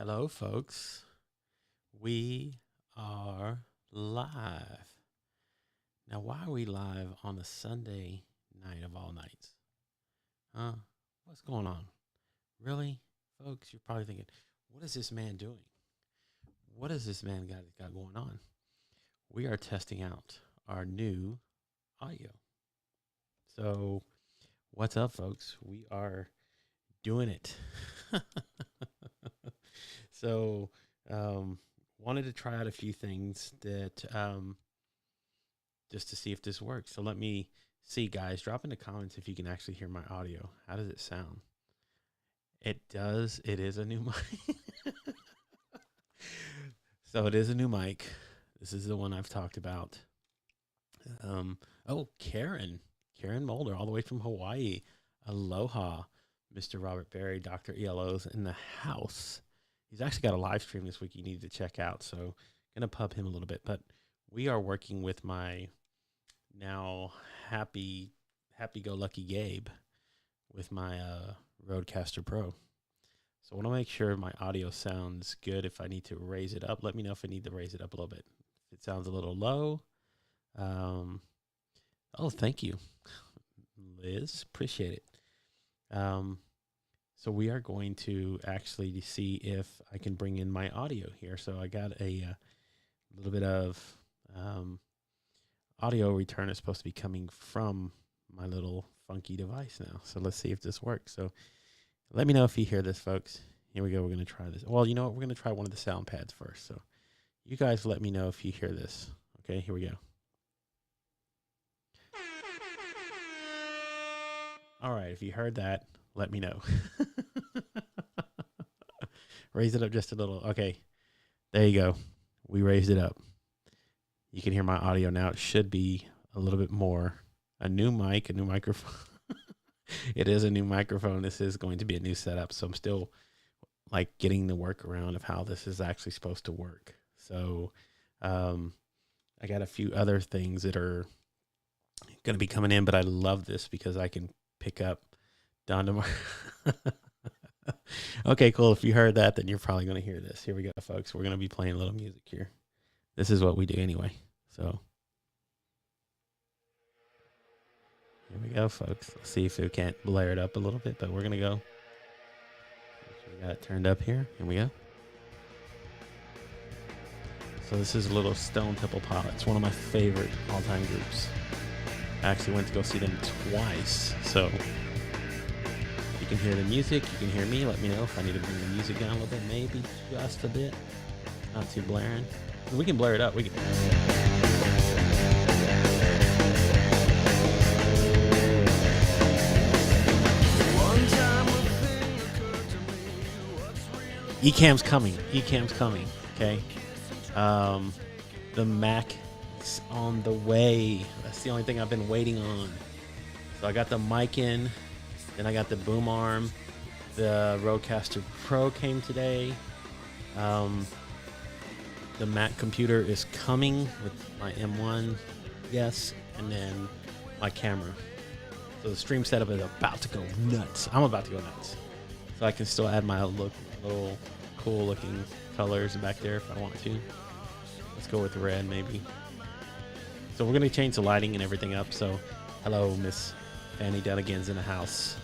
Hello, folks. We are live. Now, why are we live on a Sunday night of all nights? Huh? What's going on? Really, folks? You're probably thinking, what is this man doing? What has this man got going on? We are testing out our new audio. So, what's up, folks? We are doing it. So, wanted to try out a few things that just to see if this works. So let me see, guys. Drop in the comments if you can actually hear my audio. How does it sound? It does. It is a new mic. So it is a new mic. This is the one I've talked about. Oh, Karen Mulder, all the way from Hawaii. Aloha, Mr. Robert Berry, Dr. ELO's in the house. He's actually got a live stream this week you need to check out. So gonna pub him a little bit, but we are working with my now go lucky Gabe with my Rodecaster Pro. So I want to make sure my audio sounds good. If I need to raise it up, let me know if I need to raise it up a little bit. If it sounds a little low. Oh, thank you, Liz. Appreciate it. So we are going to actually see if I can bring in my audio here. So I got a little bit of audio return is supposed to be coming from my little funky device now. So let's see if this works. So let me know if you hear this, folks. Here we go. We're going to try this. Well, you know what? We're going to try one of the sound pads first. So you guys let me know if you hear this. Okay, here we go. All right, if you heard that, let me know. Raise it up just a little. Okay, there you go. We raised it up. You can hear my audio now. It should be a little bit more. A new mic, a new microphone. It is a new microphone. This is going to be a new setup. So I'm still like getting the workaround of how this is actually supposed to work. So I got a few other things that are going to be coming in, but I love this because I can pick up Don DeMar. Okay, cool. If you heard that, then you're probably going to hear this. Here we go, folks. We're going to be playing a little music here. This is what we do anyway. So here we go, folks. Let's see if we can't blare it up a little bit, but we're going to go. We got it turned up here. Here we go. So this is a little Stone Temple Pilots, one of my favorite all-time groups. I actually went to go see them twice. So you can hear the music, you can hear me. Let me know if I need to bring the music down a little bit, maybe just a bit. Not too blaring. We can blare it up. We can. Ecamm's coming. Ecamm's coming. Okay. The Mac is on the way. That's the only thing I've been waiting on. So I got the mic in, then I got the boom arm. The Rodecaster Pro came today. The Mac computer is coming with my M1, yes, and then my camera. So the stream setup is about to go nuts. I'm about to go nuts. So I can still add my little cool looking colors back there if I want to. Let's go with red maybe. So we're going to change the lighting and everything up. So hello, Miss Fanny Dunigan's in the house.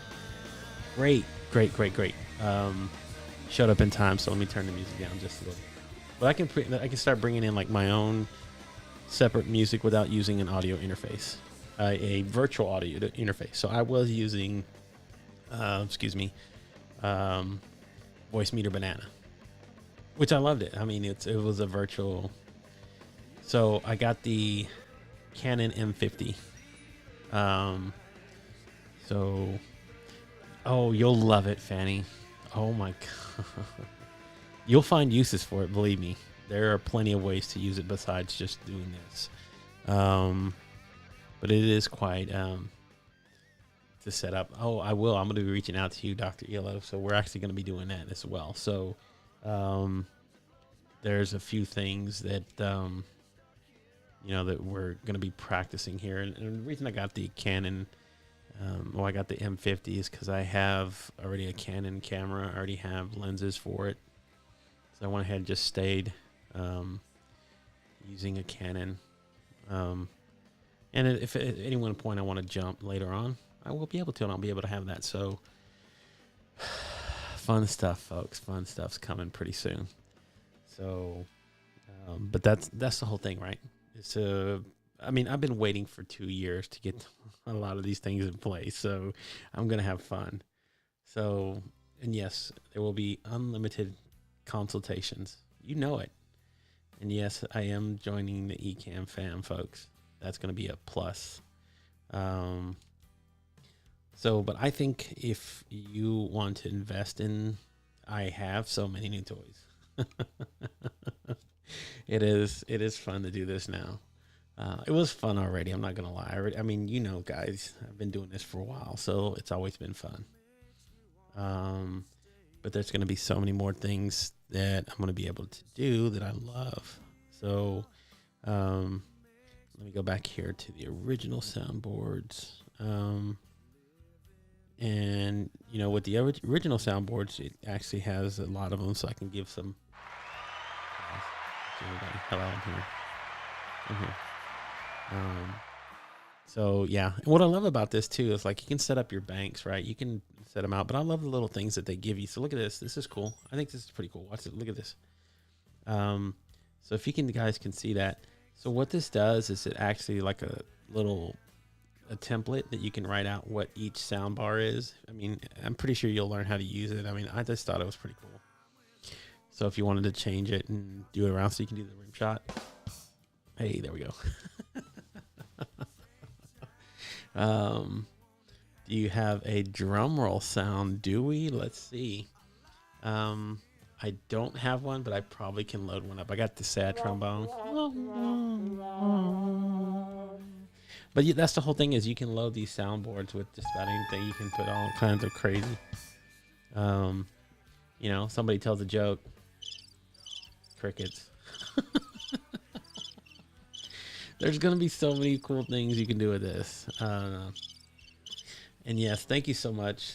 Great. Showed up in time, so let me turn the music down just a little. But I can start bringing in like my own separate music without using an audio interface, a virtual audio interface. So I was using, Voice Meter Banana, which I loved it. I mean, it was a virtual. So I got the Canon M50. Oh, you'll love it, Fanny. Oh my God. You'll find uses for it, believe me. There are plenty of ways to use it besides just doing this. But it is quite to set up. Oh, I will. I'm going to be reaching out to you, Dr. ELO. So we're actually going to be doing that as well. So there's a few things that, that we're going to be practicing here. And the reason I got the Canon, I got the M50 is because I have already a Canon camera. I already have lenses for it. So I went ahead and just stayed um, using a Canon. Um, and if at any one point I want to jump later on, I will be able to, and I'll be able to have that. So fun stuff, folks. Fun stuff's coming pretty soon. So, but that's the whole thing, right? It's I mean, I've been waiting for 2 years to get a lot of these things in place, so I'm gonna have fun. So, and yes, there will be unlimited consultations. You know it. And yes, I am joining the Ecamm fam, folks. That's gonna be a plus. Um, so, but I think if you want to invest in, I have so many new toys. It is fun to do this now. It was fun already. I'm not gonna lie. I mean, you know, guys, I've been doing this for a while, so it's always been fun. Um, but there's gonna be so many more things that I'm gonna be able to do that I love. So, um, let me go back here to the original soundboards. And you know, with the original soundboards, it actually has a lot of them, so I can give some. Everybody, hello, I'm here. I'm here. Um, so yeah, and what I love about this too is like you can set up your banks, right? You can set them out, but I love the little things that they give you. So look at this. This is cool. I think this is pretty cool. Watch it. Look at this. So if you guys can see that. So what this does is it actually like a little a template that you can write out what each sound bar is. I mean, I'm pretty sure you'll learn how to use it. I mean, I just thought it was pretty cool. So if you wanted to change it and do it around so you can do the rim shot. Hey, there we go. Do you have a drum roll sound? Do we? Let's see. I don't have one, but I probably can load one up. I got the sad trombone. But yeah, that's the whole thing is you can load these soundboards with just about anything. You can put all kinds of crazy. You know, somebody tells a joke. Crickets. There's going to be so many cool things you can do with this. And yes, thank you so much.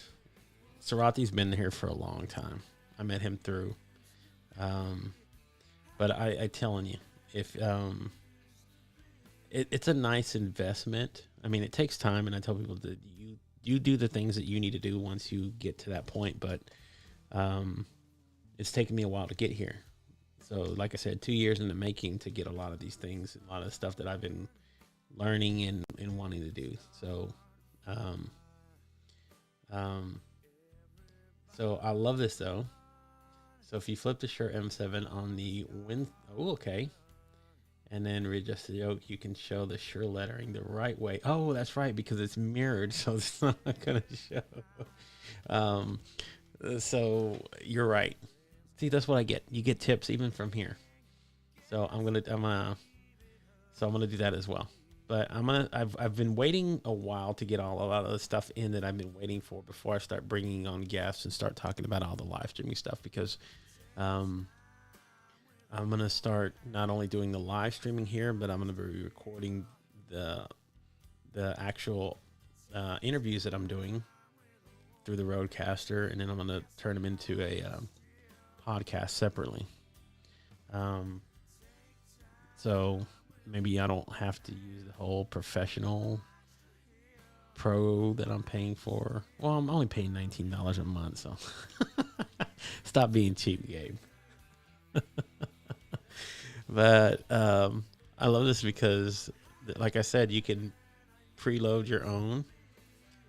Sarati's been here for a long time. I met him through. But I telling you, if it's a nice investment. I mean, it takes time, and I tell people that you do the things that you need to do once you get to that point. But it's taken me a while to get here. So, like I said, 2 years in the making to get a lot of these things, a lot of the stuff that I've been learning and wanting to do. So, so I love this though. So if you flip the Shure M7 on the okay. And then readjust the yoke, you can show the Shure lettering the right way. Oh, that's right, because it's mirrored, so it's not gonna show. So you're right. See, that's what I get. You get tips even from here. So I'm gonna do that as well. But I've been waiting a while to get a lot of the stuff in that I've been waiting for before I start bringing on guests and start talking about all the live streaming stuff, because I'm gonna start not only doing the live streaming here, but I'm gonna be recording the actual interviews that I'm doing through the Rodecaster, and then I'm gonna turn them into a podcast separately. So maybe I don't have to use the whole professional pro that I'm paying for. Well, I'm only paying $19 a month, so stop being cheap, Gabe. But I love this because, like I said, you can preload your own.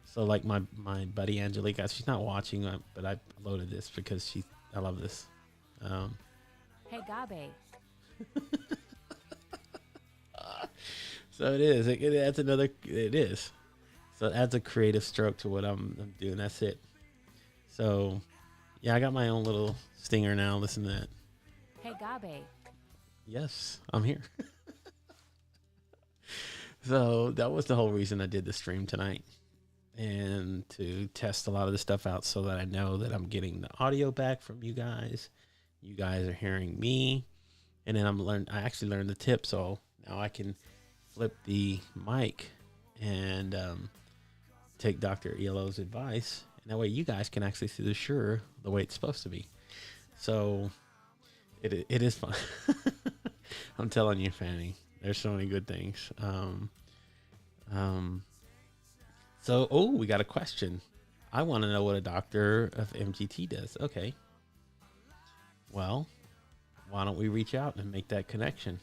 So like my buddy Angelica, she's not watching, but I loaded this because I love this. Hey, Gabe. So it is. It adds another. It is. So it adds a creative stroke to what I'm doing. That's it. So, yeah, I got my own little stinger now. Listen to that. Hey, Gabe. Yes, I'm here. So that was the whole reason I did the stream tonight, and to test a lot of the stuff out so that I know that I'm getting the audio back from you guys. You guys are hearing me, and then I actually learned the tip, so now I can flip the mic and take Dr. ELO's advice, and that way you guys can actually see the Shure the way it's supposed to be. So It is fun. I'm telling you, Fanny. There's so many good things. Um, so, we got a question. I want to know what a doctor of MGT does. Okay. Well, why don't we reach out and make that connection?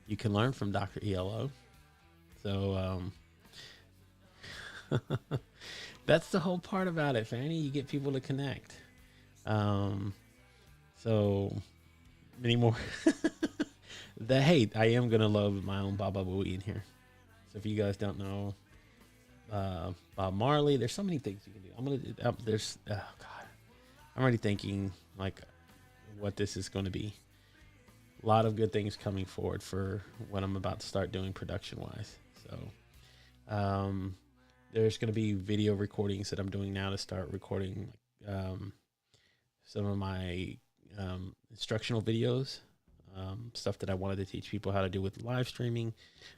You can learn from Dr. ELO. So, that's the whole part about it, Fanny. You get people to connect. So many more. Hey, I am gonna load my own Baba Booey in here. So if you guys don't know, Bob Marley, there's so many things you can do. There's oh god, I'm already thinking like what this is going to be. A lot of good things coming forward for what I'm about to start doing production wise. So, there's going to be video recordings that I'm doing now to start recording some of my instructional videos, stuff that I wanted to teach people how to do with live streaming.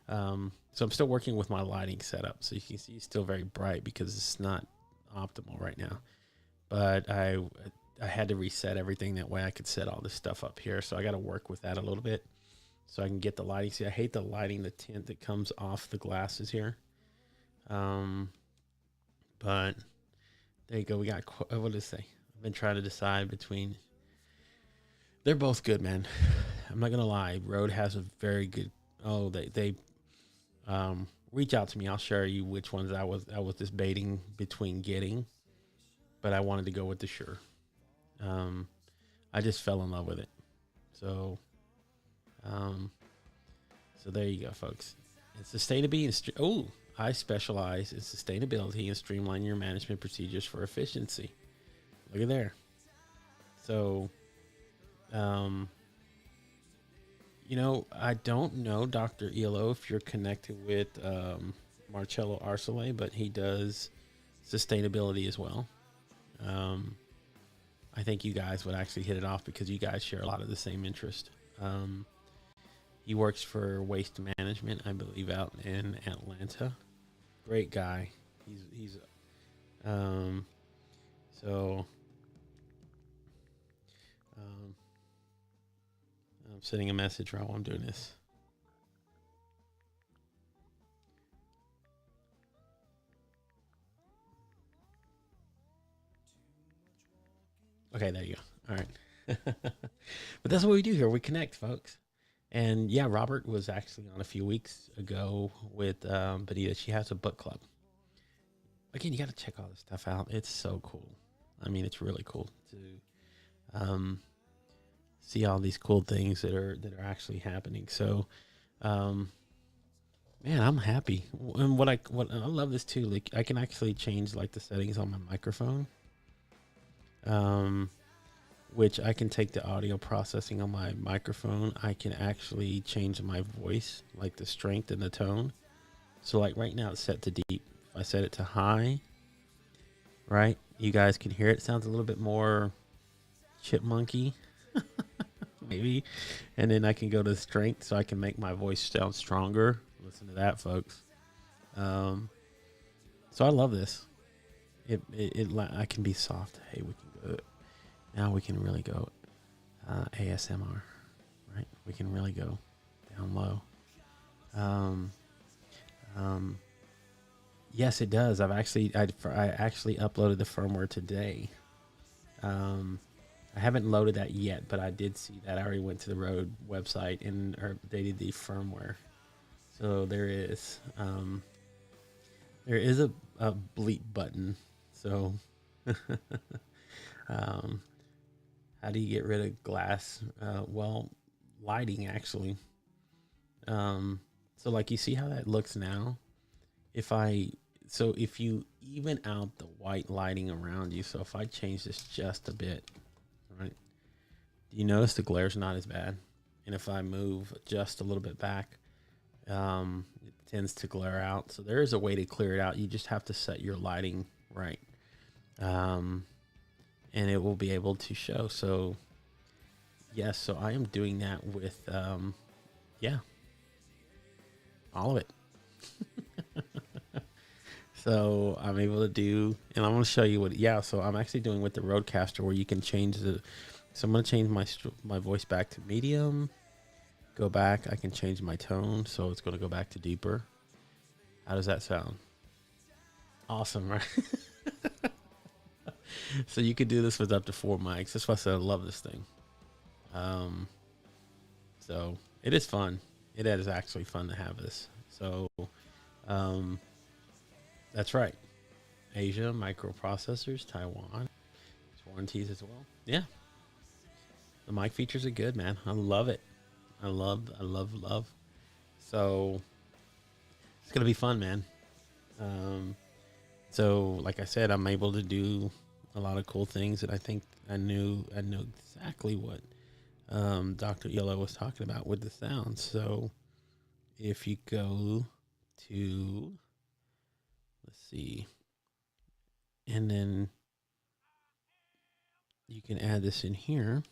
So I'm still working with my lighting setup. So you can see it's still very bright because it's not optimal right now. But I had to reset everything. That way I could set all this stuff up here. So I got to work with that a little bit so I can get the lighting. See, I hate the lighting, the tint that comes off the glasses here. But there you go. We got, what did it say? I've been trying to decide between, they're both good, man. I'm not going to lie. Rode has a very good, they reach out to me. I'll share you which ones I was debating between getting, but I wanted to go with the Shure. I just fell in love with it. So there you go, folks. And sustainability. I specialize in sustainability and streamlining your management procedures for efficiency. Look at there. So, I don't know, Dr. ELO, if you're connected with Marcello Arcele, but he does sustainability as well. I think you guys would actually hit it off because you guys share a lot of the same interest. He works for Waste Management, I believe, out in Atlanta. Great guy. He's so I'm sending a message while I'm doing this. Okay, there you go. All right. But that's what we do here. We connect, folks. And yeah, Robert was actually on a few weeks ago with Benita. She has a book club. Again, you got to check all this stuff out. It's so cool. I mean, it's really cool to see all these cool things that are actually happening. So, man, I'm happy. And what I love this too. Like, I can actually change like the settings on my microphone. Which I can take the audio processing on my microphone. I can actually change my voice, like the strength and the tone. So like right now it's set to deep. If I set it to high, right, you guys can hear it. It sounds a little bit more chipmunky, maybe. And then I can go to strength so I can make my voice sound stronger. Listen to that, folks. So I love this. I can be soft. Hey, we can go. Now we can really go ASMR, right? We can really go down low. Yes, it does. I actually uploaded the firmware today. I haven't loaded that yet, but I did see that. I already went to the Rode website and updated the firmware. So there is a bleep button. So how do you get rid of glass? Well, lighting actually. So like you see how that looks now? If you even out the white lighting around you, so if I change this just a bit, right? Do you notice the glare's not as bad? And if I move just a little bit back, it tends to glare out. So there is a way to clear it out. You just have to set your lighting right. And it will be able to show. So yes, so I am doing that with, all of it. So I'm able to do, and I'm going to show you so I'm actually doing with the Rodecaster where you can change So I'm gonna change my voice back to medium. Go back. I can change my tone, so it's gonna go back to deeper. How does that sound? Awesome, right? So you could do this with up to 4 mics. That's why I said I love this thing. So it is fun. It is actually fun to have this. So that's right. Asia, microprocessors, Taiwan, warranties as well. Yeah, the mic features are good, man. I love it. I love. So it's gonna be fun, man. So like I said, I'm able to do a lot of cool things that I think I knew exactly what Dr. Yellow was talking about with the sound. So if you go to, let's see, and then you can add this in here,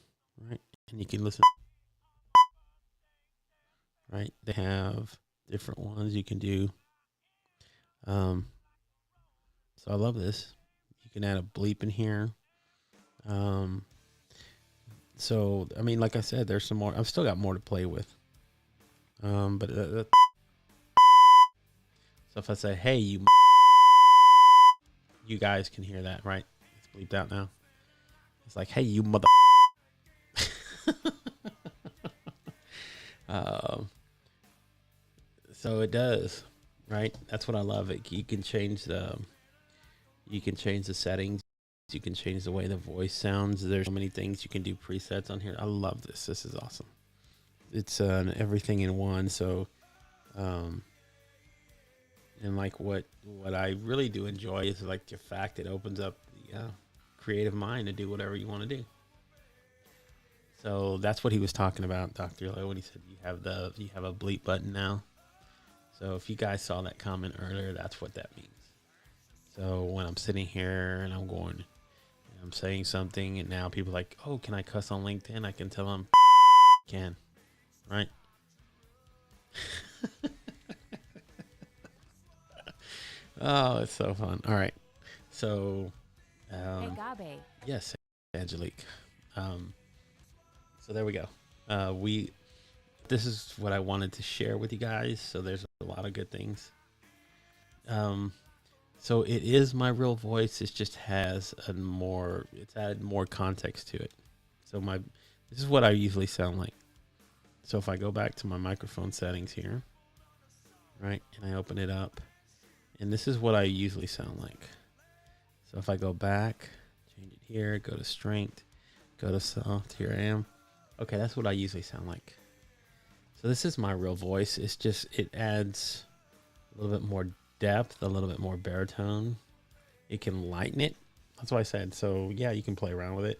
right? And you can listen, right? They have different ones you can do. So I love this. You can add a bleep in here. So I mean, like I said, there's some more. I've still got more to play with. But so if I say, "Hey, you guys can hear that, right? It's bleeped out now. It's like, "Hey, you mother." So it does, right? That's what I love. It you can change the settings. You can change the way the voice sounds. There's so many things you can do presets on here. I love this. This is awesome. It's everything in one. So, and like what I really do enjoy is like the fact it opens up the creative mind to do whatever you want to do. So that's what he was talking about, Dr. Lowe, when he said you have a bleep button now. So if you guys saw that comment earlier, that's what that means. So when I'm sitting here and I'm saying something, and now people are like, oh, can I cuss on LinkedIn? I can tell them, can, right? Oh, it's so fun. All right. So, Hey, Gabe. yes, Angelique. So there we go. This is what I wanted to share with you guys. So there's a lot of good things. So it is my real voice. It just has it's added more context to it. So this is what I usually sound like. So if I go back to my microphone settings here, right, and I open it up, and this is what I usually sound like. So if I go back, change it here, go to strength, go to soft, here I am. Okay, that's what I usually sound like. So this is my real voice. It's just, it adds a little bit more depth, a little bit more baritone. It can lighten it. That's what I said. So yeah, you can play around with it.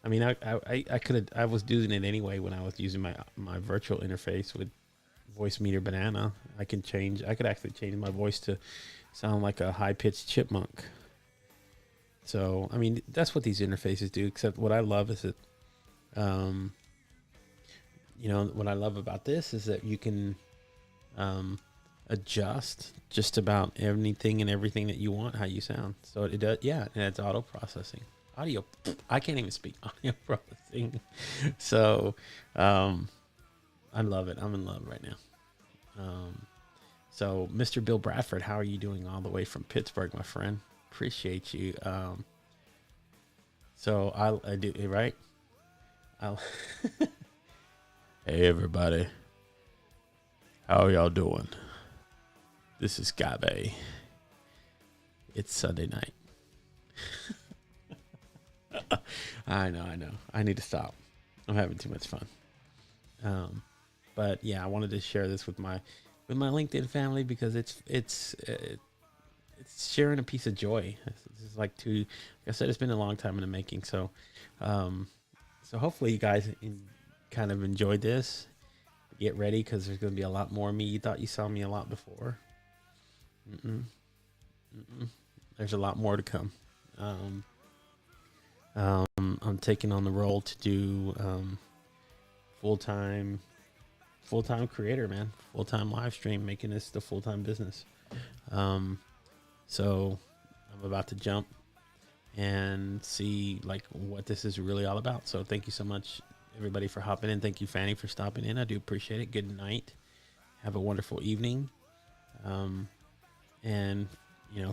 I mean, I was doing it anyway when I was using my virtual interface with Voice Meter Banana. I could actually change my voice to sound like a high-pitched chipmunk. So, I mean, that's what these interfaces do, except what I love is that, what I love about this is that you can adjust just about anything and everything that you want, how you sound. So it does, yeah, and it's auto processing. I can't even speak. Audio processing. So, I love it. I'm in love right now. So Mr. Bill Bradford, how are you doing all the way from Pittsburgh, my friend? Appreciate you. So I do right. Hey everybody, how are y'all doing? This is Gabe. It's Sunday night. I know. I need to stop. I'm having too much fun. But yeah, I wanted to share this with my LinkedIn family because it's sharing a piece of joy. This is like I said, it's been a long time in the making. So, so hopefully you guys kind of enjoyed this. Get ready because there's going to be a lot more of me. You thought you saw me a lot before. There's a lot more to come. I'm taking on the role to do full-time creator, man. Full-time live stream, making this the full-time business. So I'm about to jump and see like what this is really all about. So thank you so much, everybody, for hopping in. Thank you, Fanny, for stopping in. I do appreciate it. Good night. Have a wonderful evening. And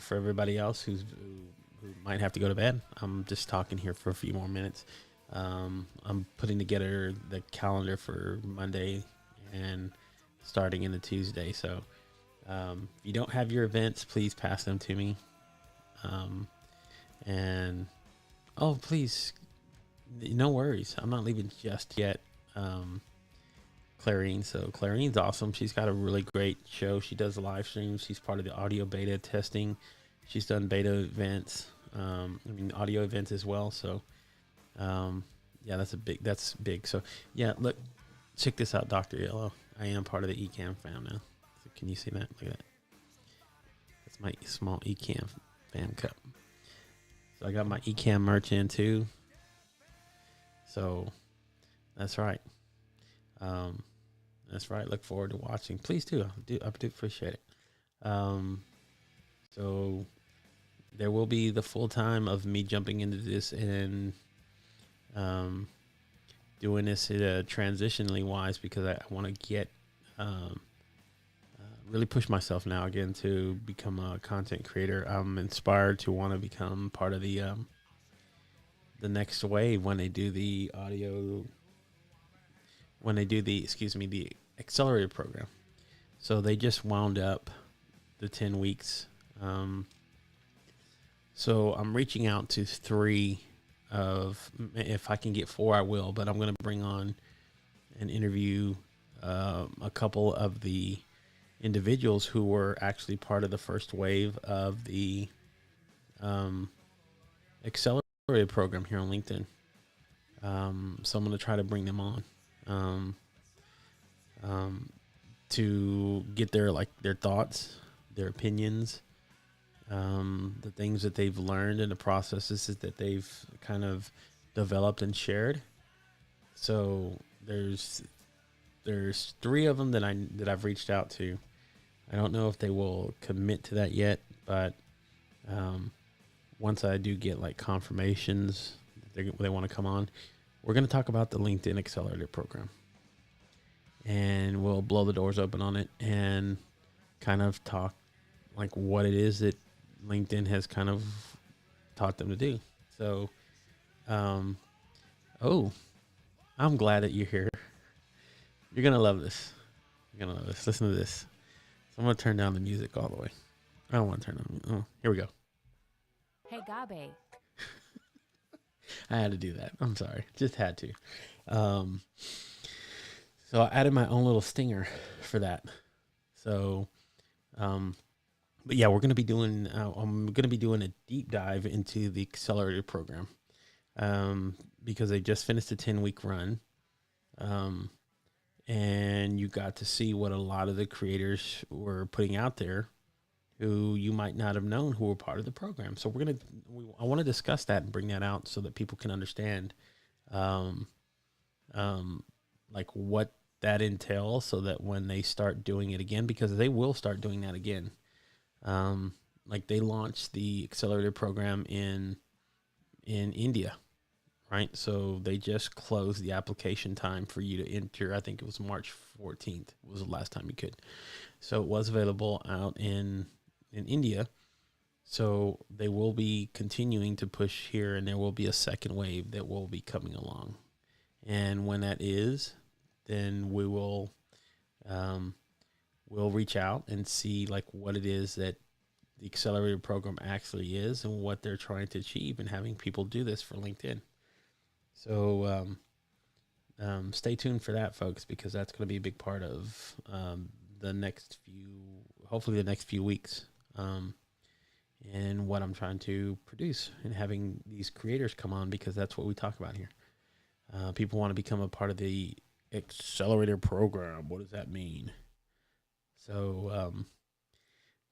for everybody else who might have to go to bed, I'm just talking here for a few more minutes. I'm putting together the calendar for Monday and starting into Tuesday. So if you don't have your events, please pass them to me. And please, no worries. I'm not leaving just yet. Clarine. So Clarine's awesome. She's got a really great show. She does live streams. She's part of the audio beta testing. She's done beta events. Audio events as well. So, yeah, that's big. So, yeah, look, check this out, Dr. Yellow. I am part of the Ecamm fam now. So can you see that? Look at that. That's my small Ecamm fan cup. So I got my Ecamm merch in too. So that's right. That's right. Look forward to watching. Please do. I do appreciate it. So there will be the full time of me jumping into this and doing this transitionally wise, because I want to get really push myself now again to become a content creator. I'm inspired to want to become part of the next wave when they do the audio, when they do the accelerator program. So they just wound up the 10 weeks. So I'm reaching out to 3 of, if I can get 4, I will, but I'm going to bring on and interview a couple of the individuals who were actually part of the first wave of the accelerated program here on LinkedIn. So I'm going to try to bring them on to get their thoughts, their opinions, the things that they've learned and the processes that they've kind of developed and shared. So there's 3 of them that I've reached out to. I don't know if they will commit to that yet, but once I do get confirmations that they want to come on, we're going to talk about the LinkedIn Accelerator program, and we'll blow the doors open on it and kind of talk what it is that LinkedIn has kind of taught them to do. So, I'm glad that you're here. You're going to love this. Listen to this. So I'm going to turn down the music all the way. I don't want to turn down. Oh, here we go. Hey, Gabe. I had to do that. I'm sorry. Just had to. So I added my own little stinger for that. So, but yeah, we're going to be doing, I'm going to be doing a deep dive into the accelerator program, because they just finished a 10-week run. And you got to see what a lot of the creators were putting out there who you might not have known who were part of the program. So I want to discuss that and bring that out so that people can understand, what that entails, so that when they start doing it again, because they will start doing that again. They launched the accelerator program in India, right? So they just closed the application time for you to enter. I think it was March 14th was the last time you could. So it was available out in India. So they will be continuing to push here, and there will be a second wave that will be coming along. And when that is, then we will we'll reach out and see what it is that the accelerator program actually is and what they're trying to achieve, and having people do this for LinkedIn. So stay tuned for that, folks, because that's going to be a big part of hopefully the next few weeks, and what I'm trying to produce, and having these creators come on, because that's what we talk about here. People want to become a part of the accelerator program. What does that mean? So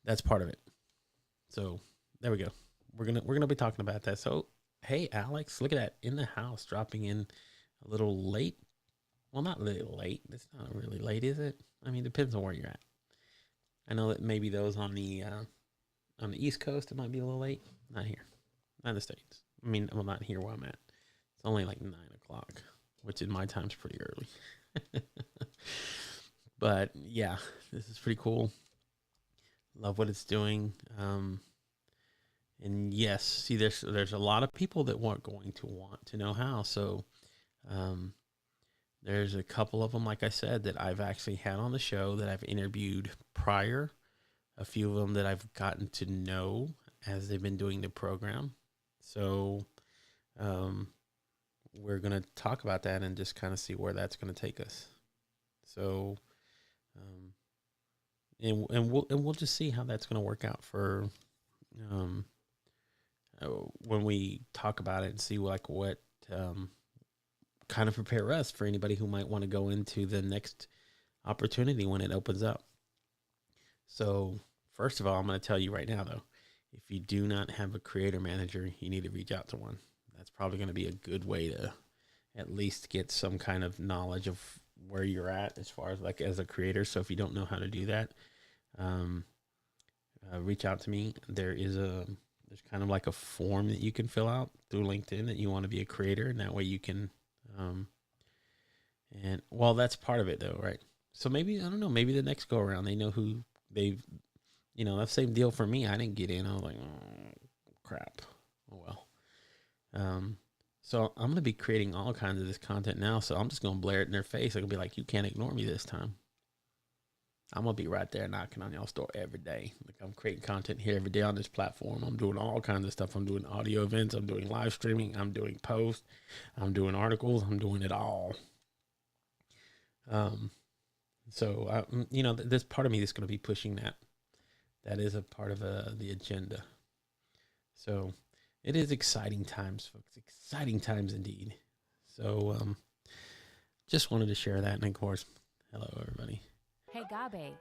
that's part of it. So there we go. We're gonna be talking about that. So hey, Alex, look at that, in the house, dropping in a little late. Well, not really late. It's not really late, is it? I mean, depends on where you're at. I know that maybe those on the East Coast, it might be a little late. Not here. not in the States. I mean, well, not here where I'm at. It's only like 9 o'clock, which in my time's pretty early. But yeah, this is pretty cool. Love what it's doing. And yes, see, there's a lot of people that weren't going to want to know how. So um, there's a couple of them, like I said, that I've actually had on the show that I've interviewed prior. A few of them that I've gotten to know as they've been doing the program. So we're going to talk about that and just kind of see where that's going to take us. So, and we'll just see how that's going to work out for when we talk about it and see like what kind of prepare us for anybody who might want to go into the next opportunity when it opens up. So first of all, I'm going to tell you right now, though, if you do not have a creator manager, you need to reach out to one. That's probably going to be a good way to at least get some kind of knowledge of where you're at as far as like as a creator. So if you don't know how to do that, reach out to me. There's kind of like a form that you can fill out through LinkedIn that you want to be a creator, and that way you can, and well, that's part of it though, right? So maybe, I don't know, maybe the next go around, they know who they've, that same deal for me. I didn't get in. I was like, oh, crap. Oh, well. So I'm going to be creating all kinds of this content now. So I'm just going to blare it in their face. I'm going to be like, you can't ignore me this time. I'm going to be right there knocking on y'all's door every day. Like, I'm creating content here every day on this platform. I'm doing all kinds of stuff. I'm doing audio events. I'm doing live streaming. I'm doing posts. I'm doing articles. I'm doing it all. So, this part of me is going to be pushing that. That is a part of the agenda. So it is exciting times, folks. Exciting times indeed. So just wanted to share that. And of course, hello, everybody. Hey, Gabe.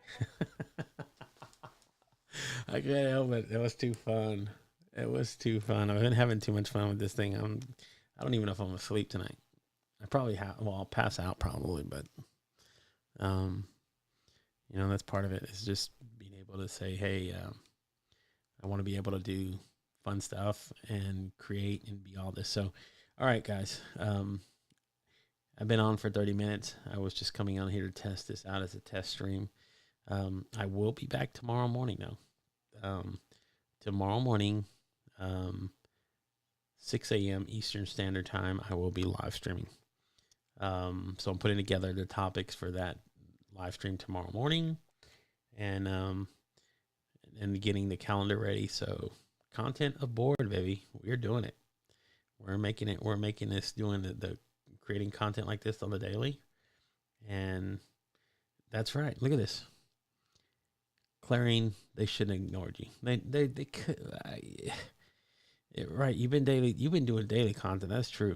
I can't help it. It was too fun. It was too fun. I've been having too much fun with this thing. I don't even know if I'm asleep tonight. I probably have. Well, I'll pass out probably, but that's part of it. Is just being able to say, hey, I want to be able to do fun stuff and create and be all this. So, all right, guys. I've been on for 30 minutes. I was just coming on here to test this out as a test stream. I will be back tomorrow morning, though. Tomorrow morning, 6 a.m. Eastern Standard Time, I will be live streaming. So I'm putting together the topics for that live stream tomorrow morning, and getting the calendar ready. So content aboard, baby. We're doing it. We're making it. We're making this, doing the creating content like this on the daily. And that's right. Look at this. Clarine, they shouldn't have ignored you. They could. Right. You've been doing daily content. That's true.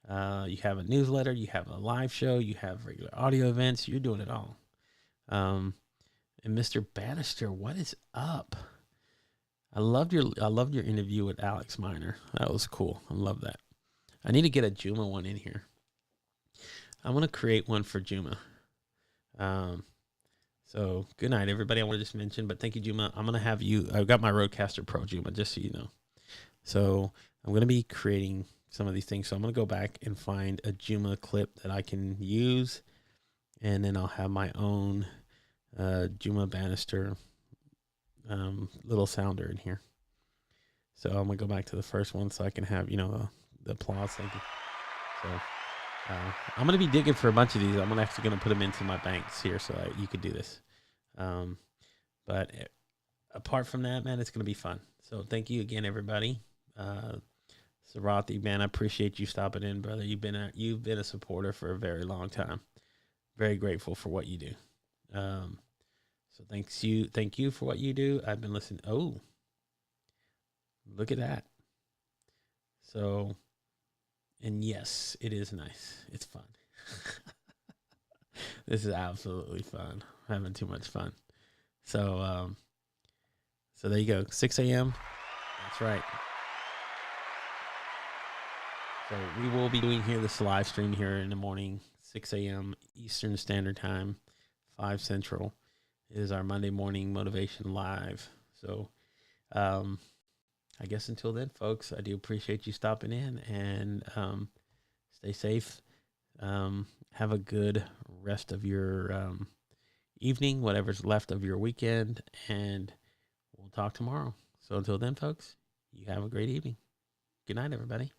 You have a newsletter, you have a live show, you have regular audio events. You're doing it all. And Mr. Bannister, what is up? I loved your interview with Alex Miner. That was cool. I love that. I need to get a Juma one in here. I'm gonna create one for Juma. So good night, everybody. I want to just mention, but thank you, Juma. I'm gonna have you. I've got my Rodecaster Pro, Juma, just so you know. So I'm gonna be creating some of these things. So I'm going to go back and find a Juma clip that I can use. And then I'll have my own Juma Bannister little sounder in here. So I'm going to go back to the first one so I can have, the applause. Thank you. So I'm going to be digging for a bunch of these. I'm actually going to put them into my banks here so that you could do this. But apart from that, man, it's going to be fun. So thank you again, everybody. Sarathi, man, I appreciate you stopping in, brother. You've been a supporter for a very long time. Very grateful for what you do. So thank you for what you do. I've been listening. Oh, look at that. So, and yes, it is nice. It's fun. This is absolutely fun. I'm having too much fun. So, so there you go. 6 a.m. That's right. So we will be doing here this live stream here in the morning, 6 a.m. Eastern Standard Time, 5 Central. It is our Monday morning motivation live. So I guess until then, folks, I do appreciate you stopping in and stay safe. Have a good rest of your evening, whatever's left of your weekend, and we'll talk tomorrow. So until then, folks, you have a great evening. Good night, everybody.